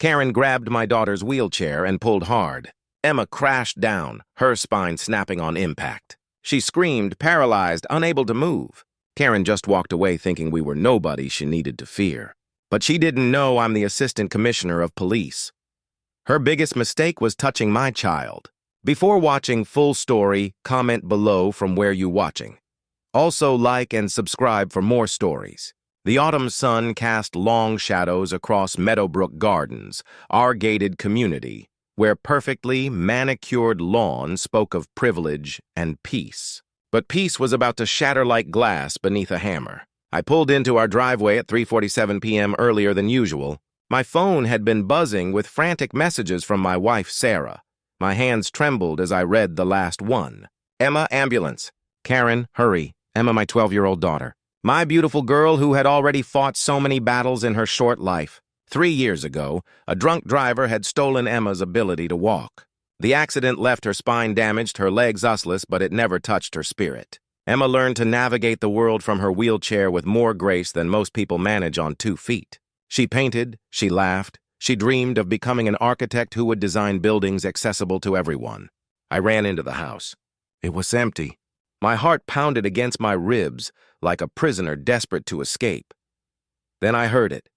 Karen grabbed my daughter's wheelchair and pulled hard. Emma crashed down, her spine snapping on impact. She screamed, paralyzed, unable to move. Karen just walked away thinking we were nobody she needed to fear. But she didn't know I'm the assistant commissioner of police. Her biggest mistake was touching my child. Before watching full story, comment below from where you're watching. Also like and subscribe for more stories. The autumn sun cast long shadows across Meadowbrook Gardens, our gated community, where perfectly manicured lawn spoke of privilege and peace. But peace was about to shatter like glass beneath a hammer. I pulled into our driveway at 3:47 p.m. earlier than usual. My phone had been buzzing with frantic messages from my wife, Sarah. My hands trembled as I read the last one. Emma, ambulance. Karen, hurry. Emma, my 12-year-old daughter. My beautiful girl who had already fought so many battles in her short life. 3 years ago, a drunk driver had stolen Emma's ability to walk. The accident left her spine damaged, her legs useless, but it never touched her spirit. Emma learned to navigate the world from her wheelchair with more grace than most people manage on 2 feet. She painted, she laughed, she dreamed of becoming an architect who would design buildings accessible to everyone. I ran into the house. It was empty. My heart pounded against my ribs like a prisoner desperate to escape. Then I heard it.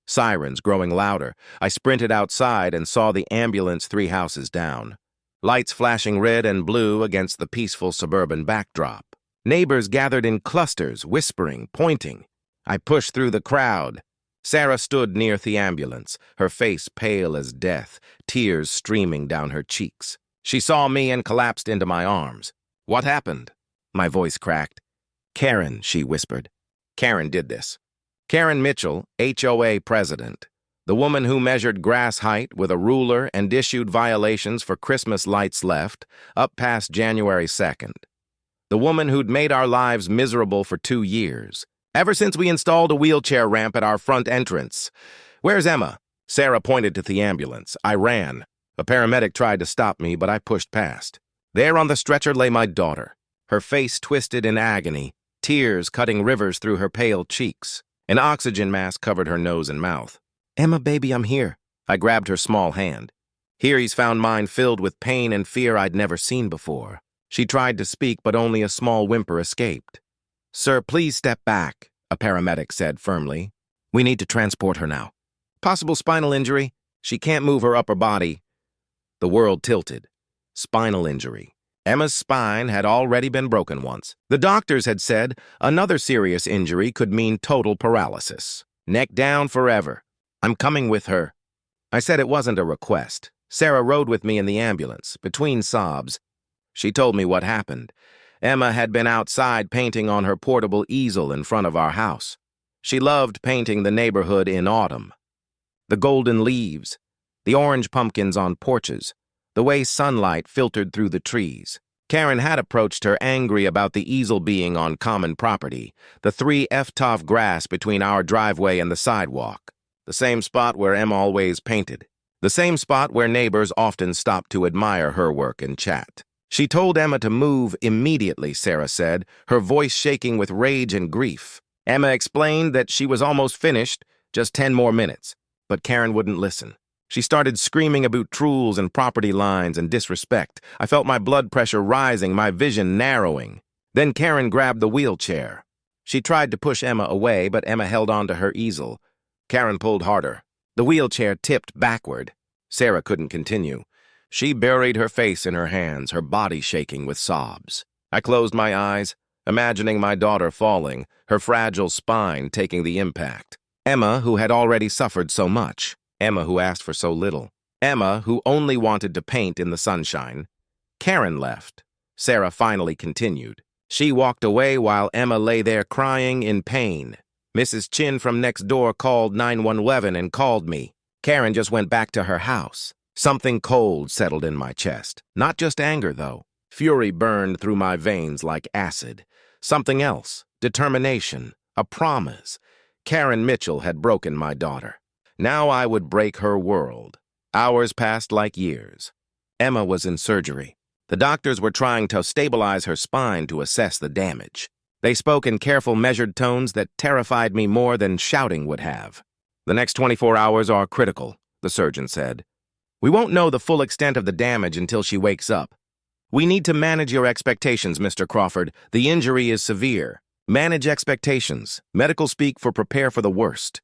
Sirens growing louder. I sprinted outside and saw the ambulance 3 houses down. Lights flashing red and blue against the peaceful suburban backdrop. Neighbors gathered in clusters, whispering, pointing. I pushed through the crowd. Sarah stood near the ambulance, her face pale as death, tears streaming down her cheeks. She saw me and collapsed into my arms. What happened? My voice cracked. Karen, she whispered. Karen did this. Karen Mitchell, HOA president. The woman who measured grass height with a ruler and issued violations for Christmas lights left, up past January 2nd. The woman who'd made our lives miserable for 2 years, ever since we installed a wheelchair ramp at our front entrance. Where's Emma? Sarah pointed to the ambulance. I ran. A paramedic tried to stop me, but I pushed past. There on the stretcher lay my daughter, her face twisted in agony, tears cutting rivers through her pale cheeks. An oxygen mask covered her nose and mouth. Emma, baby, I'm here. I grabbed her small hand. He's found mine filled with pain and fear I'd never seen before. She tried to speak, but only a small whimper escaped. Sir, please step back, a paramedic said firmly. We need to transport her now. Possible spinal injury. She can't move her upper body. The world tilted. Spinal injury. Emma's spine had already been broken once. The doctors had said another serious injury could mean total paralysis. Neck down forever. I'm coming with her. I said it wasn't a request. Sarah rode with me in the ambulance, between sobs. She told me what happened. Emma had been outside painting on her portable easel in front of our house. She loved painting the neighborhood in autumn. The golden leaves, the orange pumpkins on porches, the way sunlight filtered through the trees. Karen had approached her angry about the easel being on common property, the 3 f-toff grass between our driveway and the sidewalk, the same spot where Emma always painted, the same spot where neighbors often stopped to admire her work and chat. She told Emma to move immediately, Sarah said, her voice shaking with rage and grief. Emma explained that she was almost finished, just 10 more minutes, but Karen wouldn't listen. She started screaming about trules and property lines and disrespect. I felt my blood pressure rising, my vision narrowing. Then Karen grabbed the wheelchair. She tried to push Emma away, but Emma held onto her easel. Karen pulled harder. The wheelchair tipped backward. Sarah couldn't continue. She buried her face in her hands, her body shaking with sobs. I closed my eyes, imagining my daughter falling, her fragile spine taking the impact. Emma, who had already suffered so much. Emma, who asked for so little. Emma, who only wanted to paint in the sunshine. Karen left. Sarah finally continued. She walked away while Emma lay there crying in pain. Mrs. Chin from next door called 911 and called me. Karen just went back to her house. Something cold settled in my chest. Not just anger, though. Fury burned through my veins like acid. Something else. Determination. A promise. Karen Mitchell had broken my daughter. Now I would break her world. Hours passed like years. Emma was in surgery. The doctors were trying to stabilize her spine to assess the damage. They spoke in careful, measured tones that terrified me more than shouting would have. The next 24 hours are critical. the surgeon said. We won't know the full extent of the damage until she wakes up. We need to manage your expectations, Mr. Crawford. The injury is severe. Manage expectations. Medical speak for prepare for the worst.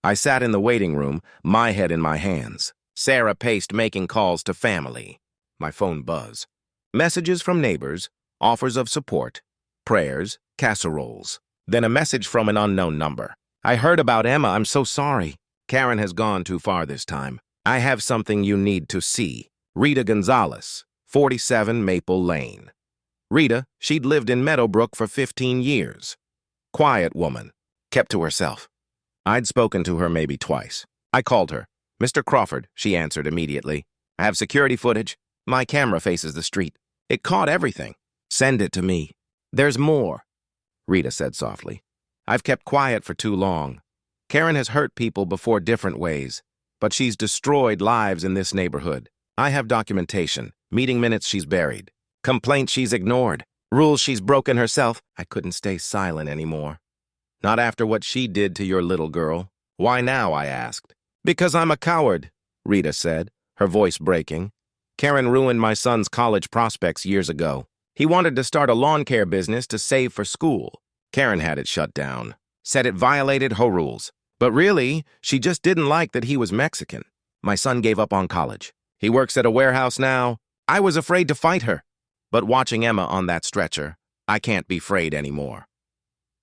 I sat in the waiting room, my head in my hands. Sarah paced making calls to family. My phone buzzed. Messages from neighbors, offers of support, prayers, casseroles. Then a message from an unknown number. I heard about Emma. I'm so sorry. Karen has gone too far this time. I have something you need to see. Rita Gonzalez, 47 Maple Lane. Rita, she'd lived in Meadowbrook for 15 years. Quiet woman, kept to herself. I'd spoken to her maybe twice. I called her. Mr. Crawford, she answered immediately. I have security footage. My camera faces the street. It caught everything. Send it to me. There's more, Rita said softly. I've kept quiet for too long. Karen has hurt people before different ways, but she's destroyed lives in this neighborhood. I have documentation, meeting minutes she's buried, complaints she's ignored, rules she's broken herself. I couldn't stay silent anymore. Not after what she did to your little girl. Why now, I asked. Because I'm a coward, Rita said, her voice breaking. Karen ruined my son's college prospects years ago. He wanted to start a lawn care business to save for school. Karen had it shut down, said it violated her rules. But really, she just didn't like that he was Mexican. My son gave up on college. He works at a warehouse now. I was afraid to fight her. But watching Emma on that stretcher, I can't be afraid anymore.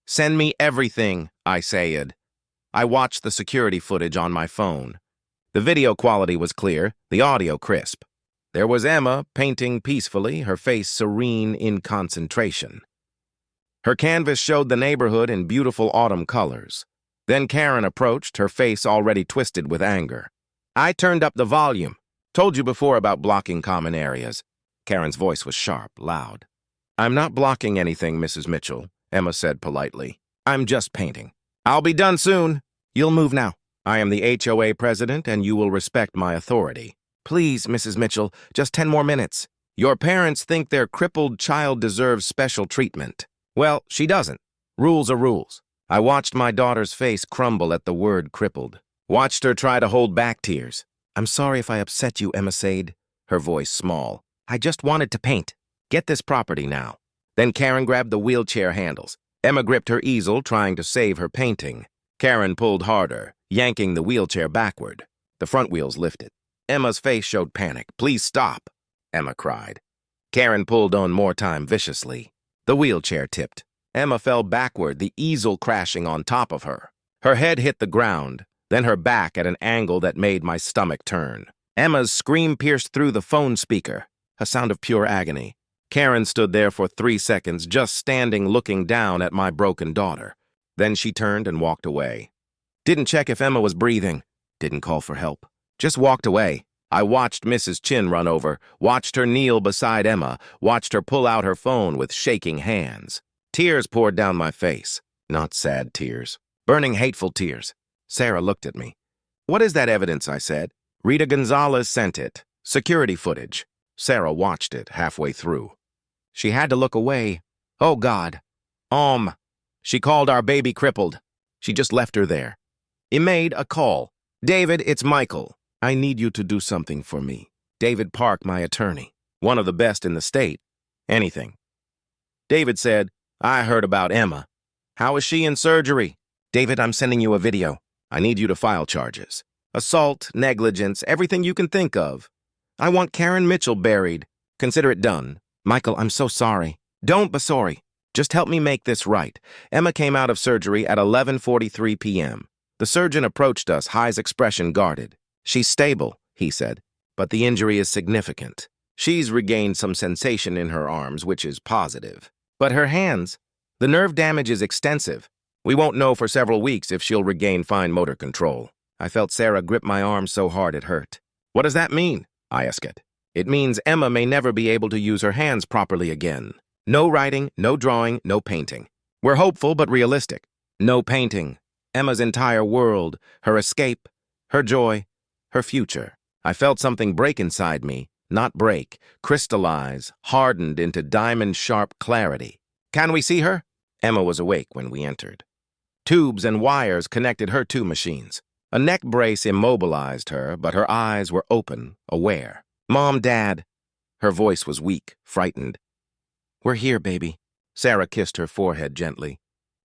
Send me everything, I said. I watched the security footage on my phone. The video quality was clear, the audio crisp. There was Emma painting peacefully, her face serene in concentration. Her canvas showed the neighborhood in beautiful autumn colors. Then Karen approached, her face already twisted with anger. I turned up the volume. Told you before about blocking common areas. Karen's voice was sharp, loud. I'm not blocking anything, Mrs. Mitchell, Emma said politely. I'm just painting. I'll be done soon. You'll move now. I am the HOA president, and you will respect my authority. Please, Mrs. Mitchell, just 10 more minutes. Your parents think their crippled child deserves special treatment. Well, she doesn't. Rules are rules. I watched my daughter's face crumble at the word crippled. Watched her try to hold back tears. I'm sorry if I upset you, Emma said, her voice small. I just wanted to paint. Get this property now. Then Karen grabbed the wheelchair handles. Emma gripped her easel, trying to save her painting. Karen pulled harder, yanking the wheelchair backward. The front wheels lifted. Emma's face showed panic. Please stop, Emma cried. Karen pulled on more time viciously. The wheelchair tipped. Emma fell backward, the easel crashing on top of her. Her head hit the ground, then her back at an angle that made my stomach turn. Emma's scream pierced through the phone speaker, a sound of pure agony. Karen stood there for 3 seconds, just standing looking down at my broken daughter. Then she turned and walked away. Didn't check if Emma was breathing. Didn't call for help. Just walked away. I watched Mrs. Chin run over, watched her kneel beside Emma, watched her pull out her phone with shaking hands. Tears poured down my face. Not sad tears. Burning, hateful tears. Sarah looked at me. What is that evidence, I said. Rita Gonzalez sent it. Security footage. Sarah watched it halfway through. She had to look away. Oh, God. She called our baby crippled. She just left her there. He made a call. David, it's Michael. I need you to do something for me. David Park, my attorney. One of the best in the state. Anything. David said, I heard about Emma. How is she in surgery? David, I'm sending you a video. I need you to file charges. Assault, negligence, everything you can think of. I want Karen Mitchell buried. Consider it done. Michael, I'm so sorry. Don't be sorry. Just help me make this right. Emma came out of surgery at 11:43 p.m. The surgeon approached us, High's expression guarded. She's stable, he said, but the injury is significant. She's regained some sensation in her arms, which is positive. But her hands, the nerve damage is extensive. We won't know for several weeks if she'll regain fine motor control. I felt Sarah grip my arm so hard it hurt. What does that mean? I asked it. It means Emma may never be able to use her hands properly again. No writing, no drawing, no painting. We're hopeful but realistic. No painting. Emma's entire world, her escape, her joy, her future. I felt something break inside me, not break, crystallize, hardened into diamond-sharp clarity. Can we see her? Emma was awake when we entered. Tubes and wires connected her two machines. A neck brace immobilized her, but her eyes were open, aware. "Mom, Dad." Her voice was weak, frightened. "We're here, baby." Sarah kissed her forehead gently.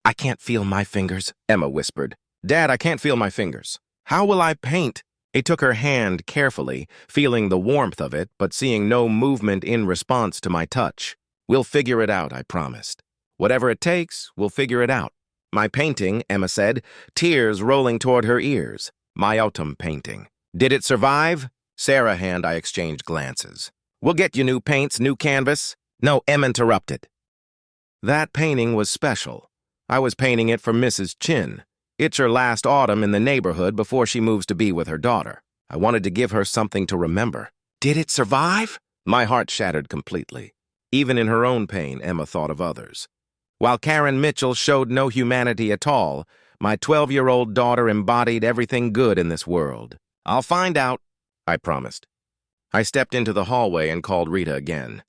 "I can't feel my fingers," Emma whispered. "Dad, I can't feel my fingers. How will I paint?" He took her hand carefully, feeling the warmth of it, but seeing no movement in response to my touch. "We'll figure it out," I promised. "Whatever it takes, we'll figure it out." "My painting," Emma said, tears rolling toward her ears. "My autumn painting. Did it survive?" Sarah and I exchanged glances. "We'll get you new paints, new canvas." No, Emma interrupted. "That painting was special. I was painting it for Mrs. Chin. It's her last autumn in the neighborhood before she moves to be with her daughter. I wanted to give her something to remember." "Did it survive?" My heart shattered completely. Even in her own pain, Emma thought of others. While Karen Mitchell showed no humanity at all, my 12-year-old daughter embodied everything good in this world. "I'll find out," I promised. I stepped into the hallway and called Rita again.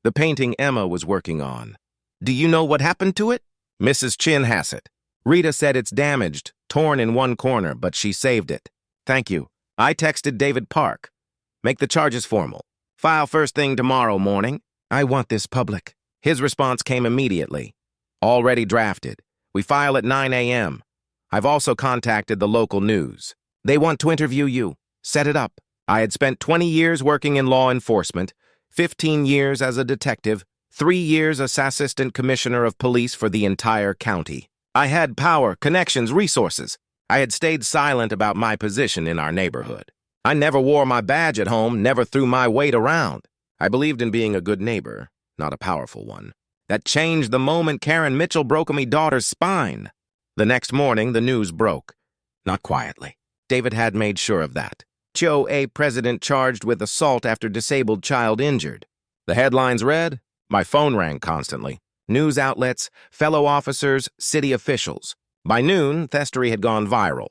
"The painting Emma was working on. Do you know what happened to it?" "Mrs. Chin has it. Rita said it's damaged, torn in one corner, but she saved it." "Thank you." I texted David Park. "Make the charges formal. File first thing tomorrow morning. I want this public." His response came immediately. "Already drafted. We file at 9 a.m. I've also contacted the local news. They want to interview you. Set it up." I had spent 20 years working in law enforcement, 15 years as a detective, 3 years as assistant commissioner of police for the entire county. I had power, connections, resources. I had stayed silent about my position in our neighborhood. I never wore my badge at home, never threw my weight around. I believed in being a good neighbor, not a powerful one. That changed the moment Karen Mitchell broke my daughter's spine. The next morning, the news broke. Not quietly. David had made sure of that. HOA president charged with assault after disabled child injured. The headlines read, my phone rang constantly. News outlets, fellow officers, city officials. By noon, Thestery had gone viral.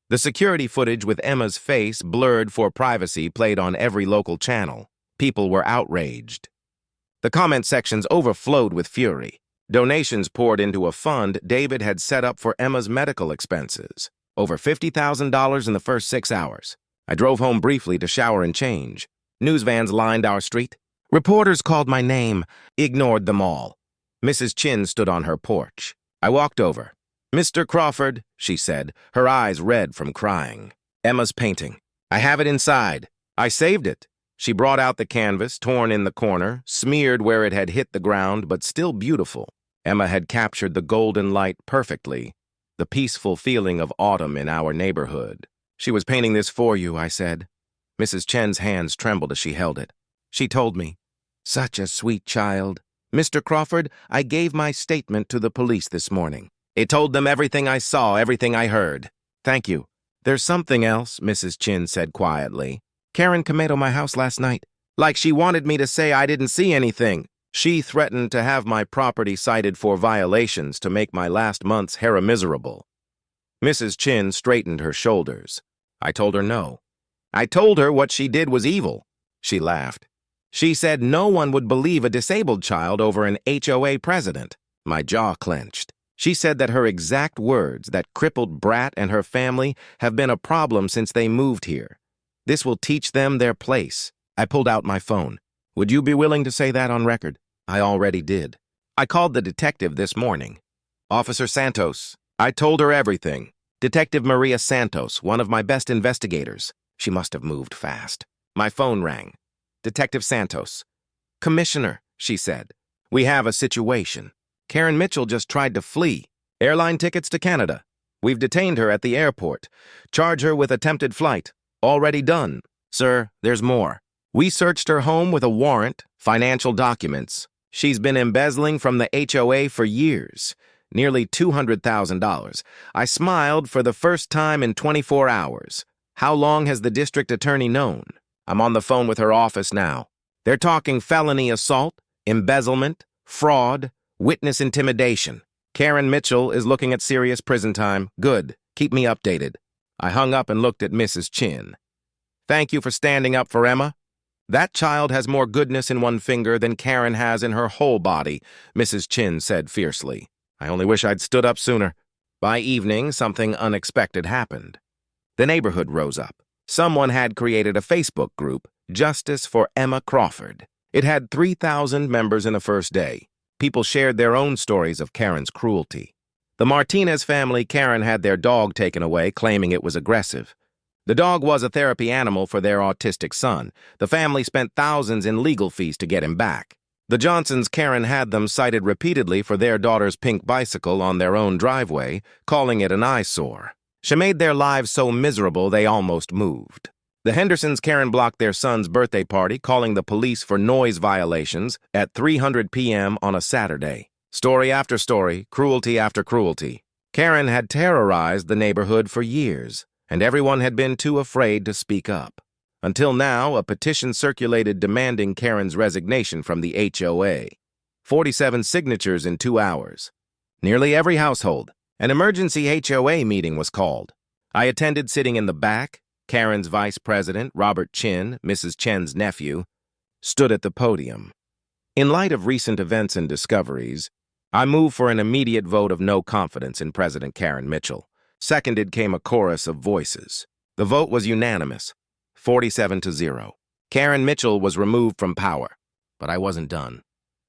The security footage with Emma's face blurred for privacy played on every local channel. People were outraged. The comment sections overflowed with fury. Donations poured into a fund David had set up for Emma's medical expenses. Over $50,000 in the first 6 hours. I drove home briefly to shower and change. News vans lined our street. Reporters called my name, ignored them all. Mrs. Chin stood on her porch. I walked over. "Mr. Crawford," she said, her eyes red from crying. "Emma's painting. I have it inside. I saved it." She brought out the canvas, torn in the corner, smeared where it had hit the ground, but still beautiful. Emma had captured the golden light perfectly, the peaceful feeling of autumn in our neighborhood. "She was painting this for you," I said. Mrs. Chen's hands trembled as she held it. She told me, "Such a sweet child. Mr. Crawford, I gave my statement to the police this morning. It told them everything I saw, everything I heard." "Thank you." "There's something else," Mrs. Chin said quietly. "Karen came to my house last night, like she wanted me to say I didn't see anything. She threatened to have my property cited for violations to make my last month's hair miserable." Mrs. Chin straightened her shoulders. I told her no. I told her what she did was evil. She laughed. She said no one would believe a disabled child over an HOA president. My jaw clenched. She said that her exact words, that crippled brat and her family have been a problem since they moved here. This will teach them their place. I pulled out my phone. "Would you be willing to say that on record?" I already did. I called the detective this morning. "Officer Santos." I told her everything. Detective Maria Santos, one of my best investigators. She must have moved fast. My phone rang. "Detective Santos." "Commissioner," she said. "We have a situation. Karen Mitchell just tried to flee. Airline tickets to Canada. We've detained her at the airport. Charge her with attempted flight. Already done. Sir, there's more. We searched her home with a warrant, financial documents. She's been embezzling from the HOA for years. Nearly $200,000. I smiled for the first time in 24 hours. How long has the district attorney known? I'm on the phone with her office now. They're talking felony assault, embezzlement, fraud, witness intimidation. Karen Mitchell is looking at serious prison time. Good. Keep me updated." I hung up and looked at Mrs. Chin. "Thank you for standing up for Emma. That child has more goodness in one finger than Karen has in her whole body," Mrs. Chin said fiercely. I only wish I'd stood up sooner. By evening, something unexpected happened. The neighborhood rose up. Someone had created a Facebook group, Justice for Emma Crawford. It had 3,000 members in the first day. People shared their own stories of Karen's cruelty. The Martinez family, Karen had their dog taken away, claiming it was aggressive. The dog was a therapy animal for their autistic son. The family spent thousands in legal fees to get him back. The Johnsons, Karen had them cited repeatedly for their daughter's pink bicycle on their own driveway, calling it an eyesore. She made their lives so miserable they almost moved. The Hendersons, Karen blocked their son's birthday party, calling the police for noise violations at 3:00 p.m. on a Saturday. Story after story, cruelty after cruelty. Karen had terrorized the neighborhood for years, and everyone had been too afraid to speak up. Until now, a petition circulated demanding Karen's resignation from the HOA. 47 signatures in 2 hours. Nearly every household. An emergency HOA meeting was called. I attended, sitting in the back. Karen's vice president, Robert Chin, Mrs. Chen's nephew, stood at the podium. In light of recent events and discoveries, I move for an immediate vote of no confidence in President Karen Mitchell. Seconded came a chorus of voices. The vote was unanimous, 47-0. Karen Mitchell was removed from power, but I wasn't done.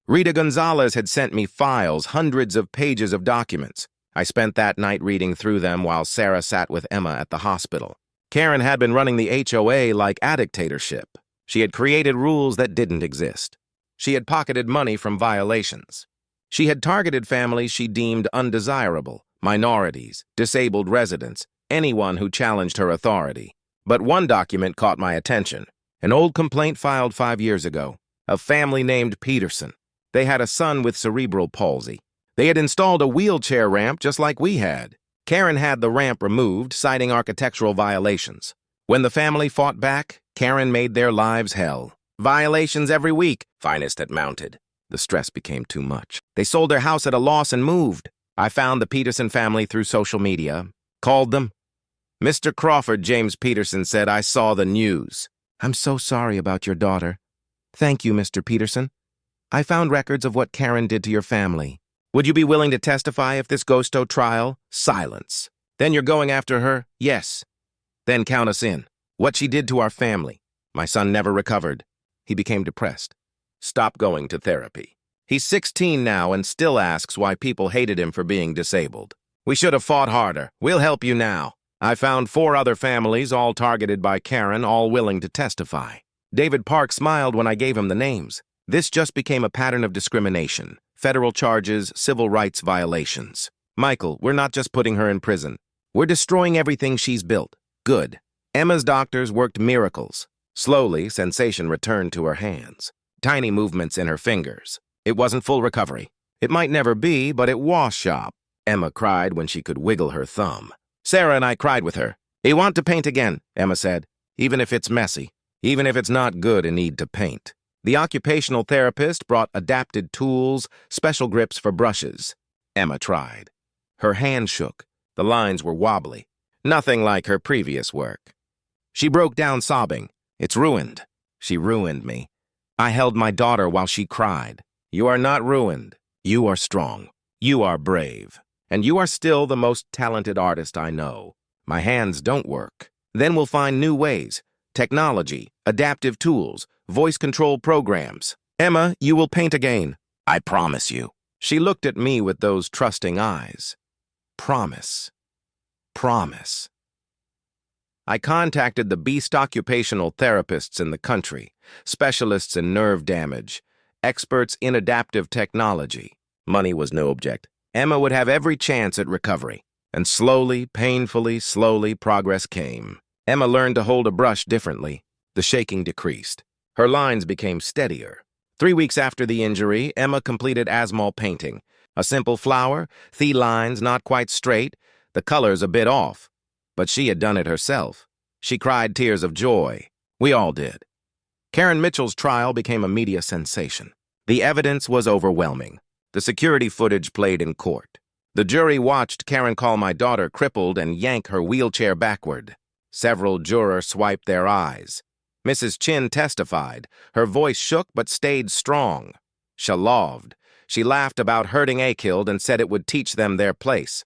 Rita Gonzalez had sent me files, hundreds of pages of documents. I spent that night reading through them while Sarah sat with Emma at the hospital. Karen had been running the HOA like a dictatorship. She had created rules that didn't exist. She had pocketed money from violations. She had targeted families she deemed undesirable, minorities, disabled residents, anyone who challenged her authority. But one document caught my attention. An old complaint filed 5 years ago. A family named Peterson. They had a son with cerebral palsy. They had installed a wheelchair ramp just like we had. Karen had the ramp removed, citing architectural violations. When the family fought back, Karen made their lives hell. Violations every week, finest had mounted. The stress became too much. They sold their house at a loss and moved. I found the Peterson family through social media, called them. Mr. Crawford, James Peterson, said, "I saw the news. I'm so sorry about your daughter. Thank you, Mr. Peterson. I found records of what Karen did to your family. Would you be willing to testify if this goes to trial?" Silence. "Then you're going after her?" "Yes." "Then count us in. What she did to our family. My son never recovered. He became depressed. Stopped going to therapy. He's 16 now and still asks why people hated him for being disabled. We should have fought harder. We'll help you now." I found 4 other families, all targeted by Karen, all willing to testify. David Park smiled when I gave him the names. This just became a pattern of discrimination. Federal charges, civil rights violations. "Michael, we're not just putting her in prison. We're destroying everything she's built." Good. Emma's doctors worked miracles. Slowly, sensation returned to her hands. Tiny movements in her fingers. It wasn't full recovery. It might never be, but it was sharp. Emma cried when she could wiggle her thumb. Sarah and I cried with her. "You want to paint again," Emma said. "Even if it's messy. Even if it's not good and need to paint." The occupational therapist brought adapted tools, special grips for brushes. Emma tried. Her hand shook. The lines were wobbly. Nothing like her previous work. She broke down sobbing. "It's ruined. She ruined me. I held my daughter while she cried." "You are not ruined. You are strong. You are brave. And you are still the most talented artist I know. My hands don't work. Then we'll find new ways. Technology, adaptive tools, voice control programs. Emma, you will paint again. I promise you." She looked at me with those trusting eyes. Promise. Promise. I contacted the best occupational therapists in the country, specialists in nerve damage, experts in adaptive technology. Money was no object. Emma would have every chance at recovery. And slowly, painfully, slowly, progress came. Emma learned to hold a brush differently. The shaking decreased. Her lines became steadier. 3 weeks after the injury, Emma completed Asmol painting. A simple flower, the lines not quite straight, the colors a bit off. But she had done it herself. She cried tears of joy. We all did. Karen Mitchell's trial became a media sensation. The evidence was overwhelming. The security footage played in court. The jury watched Karen call my daughter crippled and yank her wheelchair backward. Several jurors swiped their eyes. Mrs. Chin testified. Her voice shook but stayed strong. She loved. She laughed about hurting Akilde and said it would teach them their place.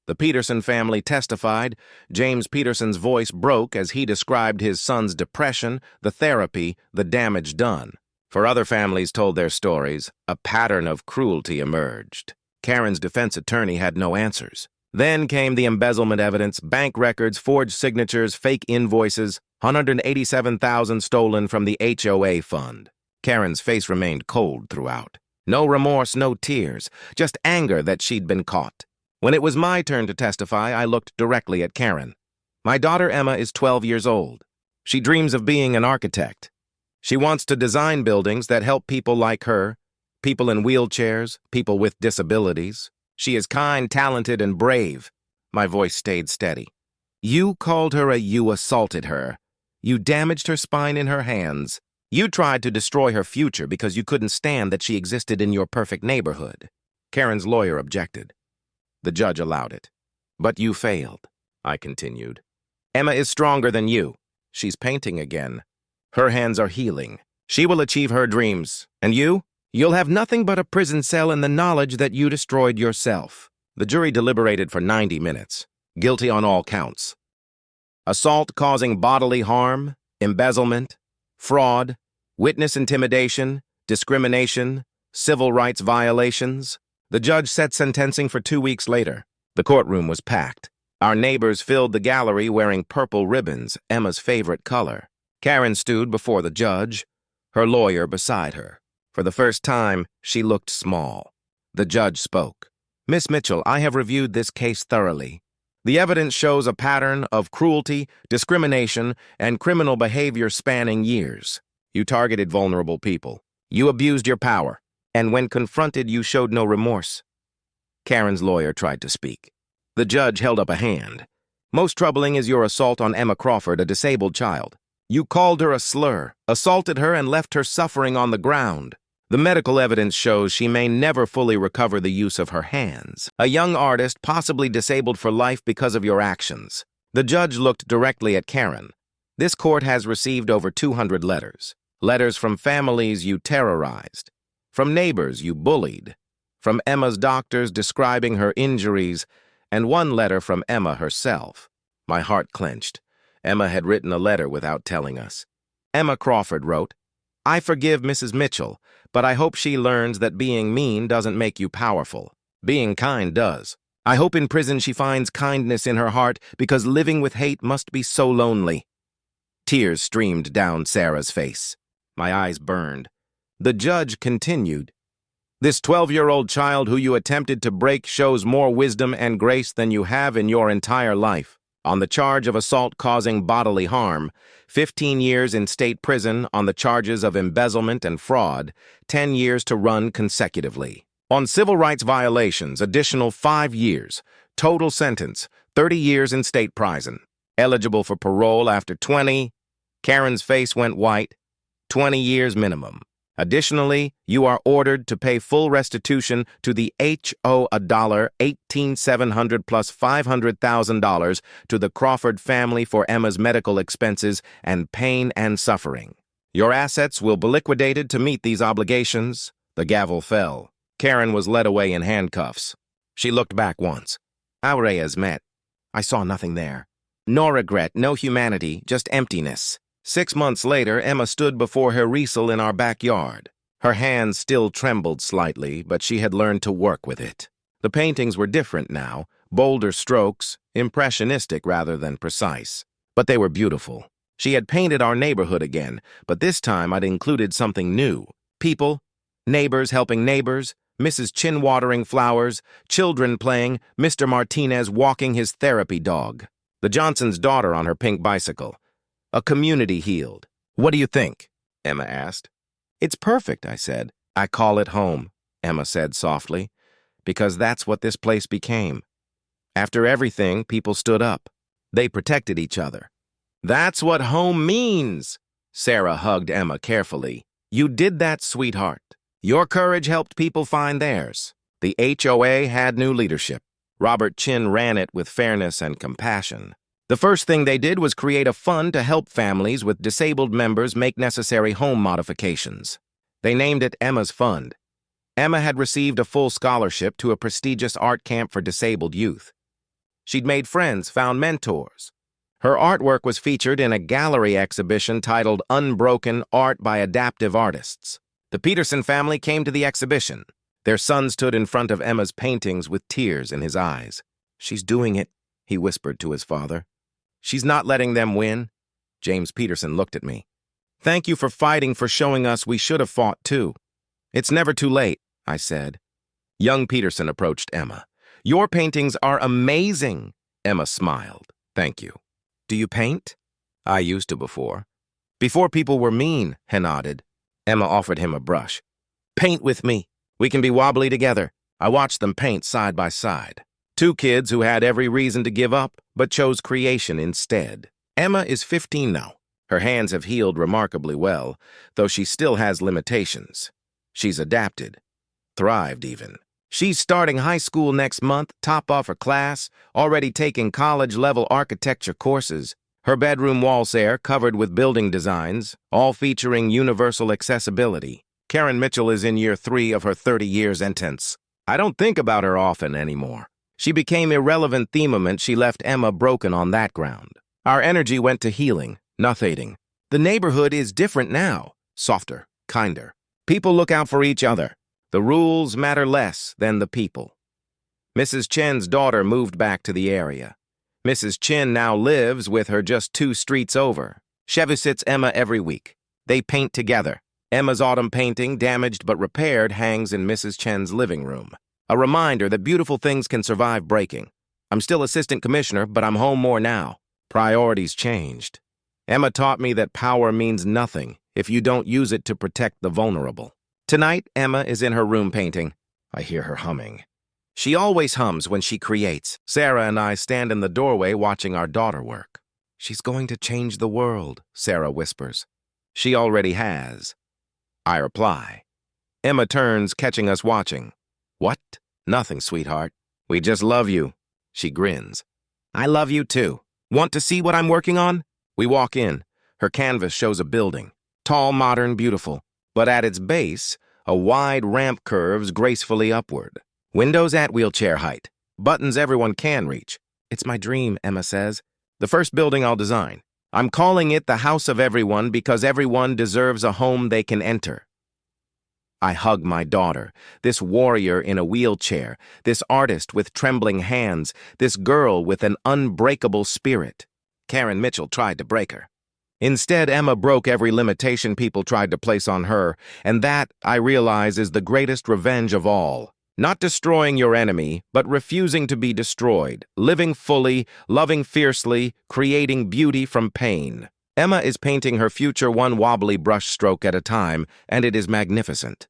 The Peterson family testified. James Peterson's voice broke as he described his son's depression, the therapy, the damage done. For other families told their stories, a pattern of cruelty emerged. Karen's defense attorney had no answers. Then came the embezzlement evidence, bank records, forged signatures, fake invoices, $187,000 stolen from the HOA fund. Karen's face remained cold throughout. No remorse, no tears, just anger that she'd been caught. When it was my turn to testify, I looked directly at Karen. My daughter Emma is 12 years old. She dreams of being an architect. She wants to design buildings that help people like her, people in wheelchairs, people with disabilities. She is kind, talented, and brave. My voice stayed steady. You called her you assaulted her. You damaged her spine in her hands. You tried to destroy her future because you couldn't stand that she existed in your perfect neighborhood. Karen's lawyer objected. The judge allowed it. But you failed, I continued. Emma is stronger than you. She's painting again. Her hands are healing. She will achieve her dreams. And you? You'll have nothing but a prison cell and the knowledge that you destroyed yourself. The jury deliberated for 90 minutes. Guilty on all counts. Assault causing bodily harm, embezzlement, fraud, witness intimidation, discrimination, civil rights violations. The judge set sentencing for 2 weeks later. The courtroom was packed. Our neighbors filled the gallery wearing purple ribbons, Emma's favorite color. Karen stood before the judge, her lawyer beside her. For the first time, she looked small. The judge spoke. Miss Mitchell, I have reviewed this case thoroughly. The evidence shows a pattern of cruelty, discrimination, and criminal behavior spanning years. You targeted vulnerable people. You abused your power. And when confronted, you showed no remorse. Karen's lawyer tried to speak. The judge held up a hand. Most troubling is your assault on Emma Crawford, a disabled child. You called her a slur, assaulted her, and left her suffering on the ground. The medical evidence shows she may never fully recover the use of her hands. A young artist, possibly disabled for life because of your actions. The judge looked directly at Karen. This court has received over 200 letters. Letters from families you terrorized. From neighbors you bullied, from Emma's doctors describing her injuries, and one letter from Emma herself. My heart clenched. Emma had written a letter without telling us. Emma Crawford wrote, I forgive Mrs. Mitchell, but I hope she learns that being mean doesn't make you powerful. Being kind does. I hope in prison she finds kindness in her heart because living with hate must be so lonely. Tears streamed down Sarah's face. My eyes burned. The judge continued, This 12-year-old child who you attempted to break shows more wisdom and grace than you have in your entire life. On the charge of assault causing bodily harm, 15 years in state prison on the charges of embezzlement and fraud, 10 years to run consecutively. On civil rights violations, additional 5 years. Total sentence, 30 years in state prison. Eligible for parole after 20. Karen's face went white. 20 years minimum. Additionally, you are ordered to pay full restitution to the HOA $18,700 plus $500,000 to the Crawford family for Emma's medical expenses and pain and suffering. Your assets will be liquidated to meet these obligations. The gavel fell. Karen was led away in handcuffs. She looked back once. Our eyes met. I saw nothing there. No regret, no humanity, just emptiness. 6 months later, Emma stood before her easel in our backyard. Her hands still trembled slightly, but she had learned to work with it. The paintings were different now, bolder strokes, impressionistic rather than precise. But they were beautiful. She had painted our neighborhood again, but this time I'd included something new. People, neighbors helping neighbors, Mrs. Chin watering flowers, children playing, Mr. Martinez walking his therapy dog, the Johnson's daughter on her pink bicycle. A community healed. What do you think? Emma asked. It's perfect, I said. I call it home, Emma said softly, because that's what this place became. After everything, people stood up. They protected each other. That's what home means. Sarah hugged Emma carefully. You did that, sweetheart. Your courage helped people find theirs. The HOA had new leadership. Robert Chin ran it with fairness and compassion. The first thing they did was create a fund to help families with disabled members make necessary home modifications. They named it Emma's Fund. Emma had received a full scholarship to a prestigious art camp for disabled youth. She'd made friends, found mentors. Her artwork was featured in a gallery exhibition titled Unbroken Art by Adaptive Artists. The Peterson family came to the exhibition. Their son stood in front of Emma's paintings with tears in his eyes. "She's doing it," he whispered to his father. "She's not letting them win." James Peterson looked at me. "Thank you for fighting, for showing us we should have fought too." "It's never too late," I said. Young Peterson approached Emma. "Your paintings are amazing." Emma smiled. "Thank you." "Do you paint?" "I used to before." "Before people were mean," he nodded. Emma offered him a brush. "Paint with me. We can be wobbly together." I watched them paint side by side. Two kids who had every reason to give up, but chose creation instead. Emma is 15 now. Her hands have healed remarkably well, though she still has limitations. She's adapted. Thrived, even. She's starting high school next month, top off her class, already taking college-level architecture courses. Her bedroom walls there covered with building designs, all featuring universal accessibility. Karen Mitchell is in year 3 of her 30-year sentence. I don't think about her often anymore. She became irrelevant the moment she left Emma broken on that ground. Our energy went to healing, not hating. The neighborhood is different now, softer, kinder. People look out for each other. The rules matter less than the people. Mrs. Chen's daughter moved back to the area. Mrs. Chen now lives with her just 2 streets over. She visits Emma every week. They paint together. Emma's autumn painting, damaged but repaired, hangs in Mrs. Chen's living room. A reminder that beautiful things can survive breaking. I'm still assistant commissioner, but I'm home more now. Priorities changed. Emma taught me that power means nothing if you don't use it to protect the vulnerable. Tonight, Emma is in her room painting. I hear her humming. She always hums when she creates. Sarah and I stand in the doorway watching our daughter work. "She's going to change the world," Sarah whispers. "She already has." I reply. Emma turns, catching us watching. "What?" "Nothing, sweetheart. We just love you." She grins. "I love you too. Want to see what I'm working on?" We walk in. Her canvas shows a building. Tall, modern, beautiful. But at its base, a wide ramp curves gracefully upward. Windows at wheelchair height. Buttons everyone can reach. "It's my dream," Emma says. "The first building I'll design. I'm calling it the House of Everyone because everyone deserves a home they can enter." I hug my daughter, this warrior in a wheelchair, this artist with trembling hands, this girl with an unbreakable spirit. Karen Mitchell tried to break her. Instead, Emma broke every limitation people tried to place on her, and that, I realize, is the greatest revenge of all. Not destroying your enemy, but refusing to be destroyed, living fully, loving fiercely, creating beauty from pain. Emma is painting her future one wobbly brush stroke at a time, and it is magnificent.